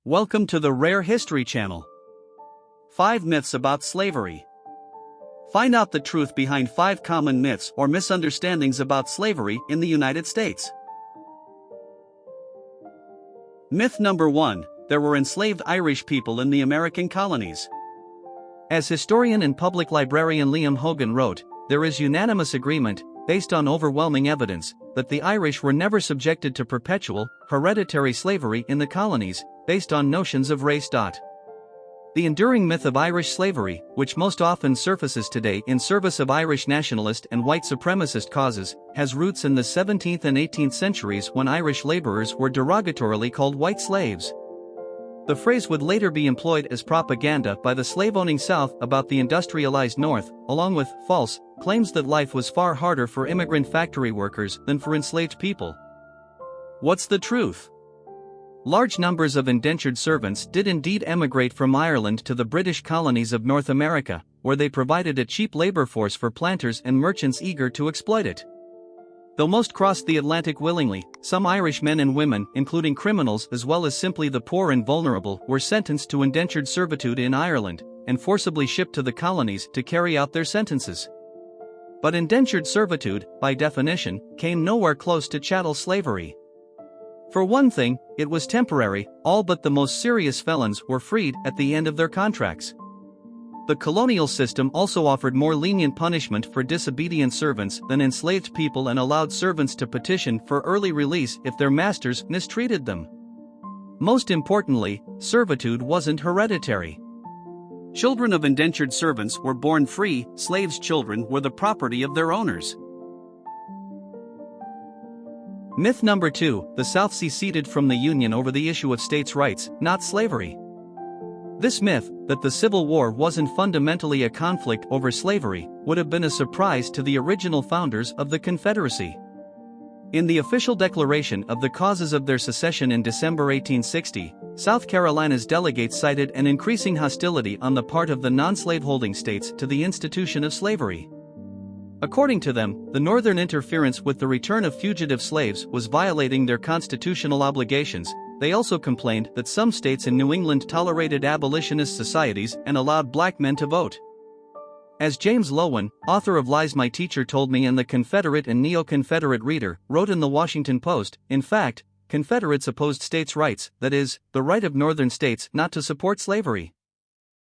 Welcome to the Rare History Channel. 5 myths about slavery. Find out the truth behind 5 common myths or misunderstandings about slavery in the United States. Myth number 1: there were enslaved Irish people in the American colonies. As historian and public librarian Liam Hogan wrote, there is unanimous agreement, based on overwhelming evidence, that the Irish were never subjected to perpetual, hereditary slavery in the colonies, based on notions of race. The enduring myth of Irish slavery, which most often surfaces today in service of Irish nationalist and white supremacist causes, has roots in the 17th and 18th centuries when Irish laborers were derogatorily called white slaves. The phrase would later be employed as propaganda by the slave-owning South about the industrialized North, along with false claims that life was far harder for immigrant factory workers than for enslaved people. What's the truth? Large numbers of indentured servants did indeed emigrate from Ireland to the British colonies of North America, where they provided a cheap labor force for planters and merchants eager to exploit it. Though most crossed the Atlantic willingly, some Irish men and women, including criminals as well as simply the poor and vulnerable, were sentenced to indentured servitude in Ireland, and forcibly shipped to the colonies to carry out their sentences. But indentured servitude, by definition, came nowhere close to chattel slavery. For one thing, it was temporary. All but the most serious felons were freed at the end of their contracts. The colonial system also offered more lenient punishment for disobedient servants than enslaved people and allowed servants to petition for early release if their masters mistreated them. Most importantly, servitude wasn't hereditary. Children of indentured servants were born free, slaves' children were the property of their owners. Myth number 2: the South seceded from the Union over the issue of states' rights, not slavery. This myth, that the Civil War wasn't fundamentally a conflict over slavery, would have been a surprise to the original founders of the Confederacy. In the official declaration of the causes of their secession in December 1860, South Carolina's delegates cited an increasing hostility on the part of the non-slaveholding states to the institution of slavery. According to them, the Northern interference with the return of fugitive slaves was violating their constitutional obligations. They also complained that some states in New England tolerated abolitionist societies and allowed black men to vote. As James Loewen, author of Lies My Teacher Told Me and the Confederate and Neo-Confederate Reader, wrote in the Washington Post, in fact, Confederates opposed states' rights, that is, the right of Northern states not to support slavery.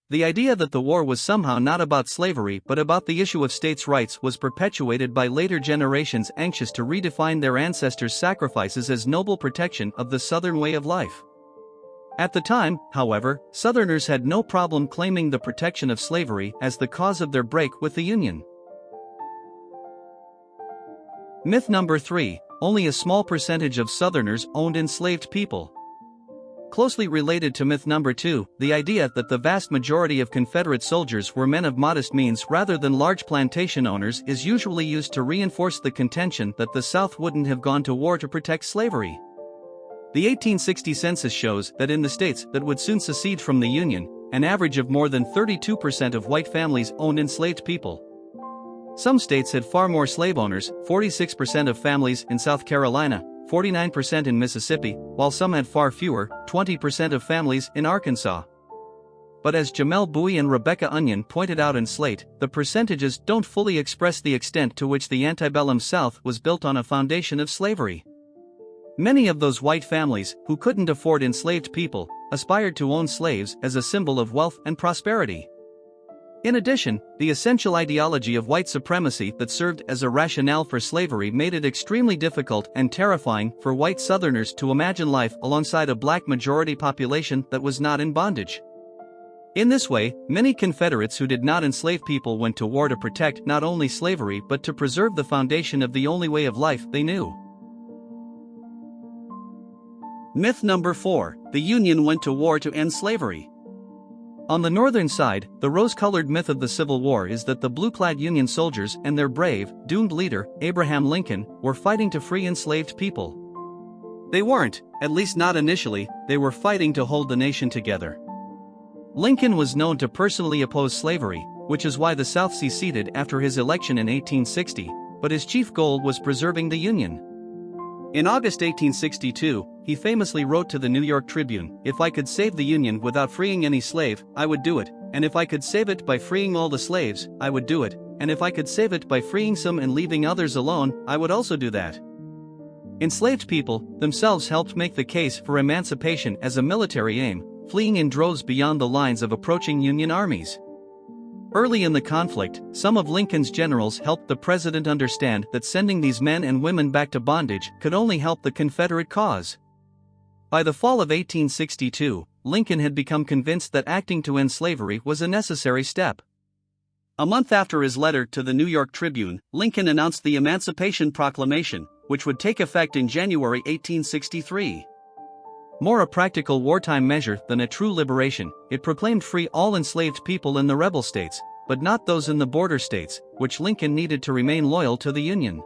The idea that the war was somehow not about slavery but about the issue of states' rights was perpetuated by later generations anxious to redefine their ancestors' sacrifices as noble protection of the Southern way of life. At the time, however, Southerners had no problem claiming the protection of slavery as the cause of their break with the Union. Myth number 3: only a small percentage of Southerners owned enslaved people. Closely related to myth number 2, the idea that the vast majority of Confederate soldiers were men of modest means rather than large plantation owners is usually used to reinforce the contention that the South wouldn't have gone to war to protect slavery. The 1860 census shows that in the states that would soon secede from the Union, an average of more than 32% of white families owned enslaved people. Some states had far more slave owners, 46% of families in South Carolina, 49% in Mississippi, while some had far fewer, 20% of families in Arkansas. But as Jamel Bowie and Rebecca Onion pointed out in Slate, the percentages don't fully express the extent to which the antebellum South was built on a foundation of slavery. Many of those white families, who couldn't afford enslaved people, aspired to own slaves as a symbol of wealth and prosperity. In addition, the essential ideology of white supremacy that served as a rationale for slavery made it extremely difficult and terrifying for white Southerners to imagine life alongside a black majority population that was not in bondage. In this way, many Confederates who did not enslave people went to war to protect not only slavery but to preserve the foundation of the only way of life they knew. Myth number 4: the Union went to war to end slavery. On the northern side, the rose-colored myth of the Civil War is that the blue-clad Union soldiers and their brave, doomed leader, Abraham Lincoln, were fighting to free enslaved people. They weren't, at least not initially. They were fighting to hold the nation together. Lincoln was known to personally oppose slavery, which is why the South seceded after his election in 1860, but his chief goal was preserving the Union. In August 1862, he famously wrote to the New York Tribune, "If I could save the Union without freeing any slave, I would do it, and if I could save it by freeing all the slaves, I would do it, and if I could save it by freeing some and leaving others alone, I would also do that." Enslaved people themselves helped make the case for emancipation as a military aim, fleeing in droves beyond the lines of approaching Union armies. Early in the conflict, some of Lincoln's generals helped the president understand that sending these men and women back to bondage could only help the Confederate cause. By the fall of 1862, Lincoln had become convinced that acting to end slavery was a necessary step. A month after his letter to the New York Tribune, Lincoln announced the Emancipation Proclamation, which would take effect in January 1863. More a practical wartime measure than a true liberation, it proclaimed free all enslaved people in the rebel states, but not those in the border states, which Lincoln needed to remain loyal to the Union.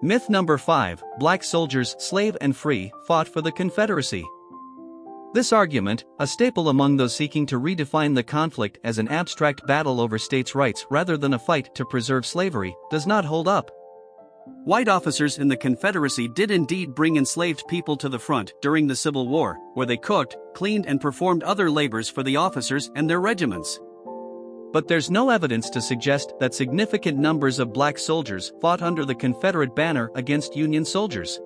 Myth number 5, black soldiers, slave and free, fought for the Confederacy. This argument, a staple among those seeking to redefine the conflict as an abstract battle over states' rights rather than a fight to preserve slavery, does not hold up. White officers in the Confederacy did indeed bring enslaved people to the front during the Civil War, where they cooked, cleaned and performed other labors for the officers and their regiments. But there's no evidence to suggest that significant numbers of black soldiers fought under the Confederate banner against Union soldiers.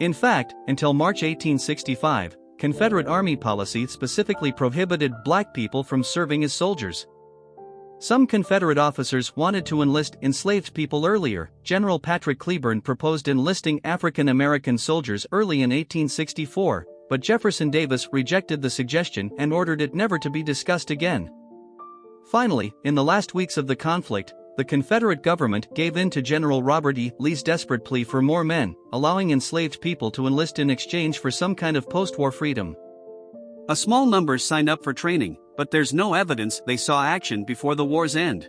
In fact, until March 1865, Confederate Army policy specifically prohibited black people from serving as soldiers. Some Confederate officers wanted to enlist enslaved people earlier. General Patrick Cleburne proposed enlisting African American soldiers early in 1864, but Jefferson Davis rejected the suggestion and ordered it never to be discussed again. Finally, in the last weeks of the conflict, the Confederate government gave in to General Robert E. Lee's desperate plea for more men, allowing enslaved people to enlist in exchange for some kind of post-war freedom. A small number signed up for training, but there's no evidence they saw action before the war's end.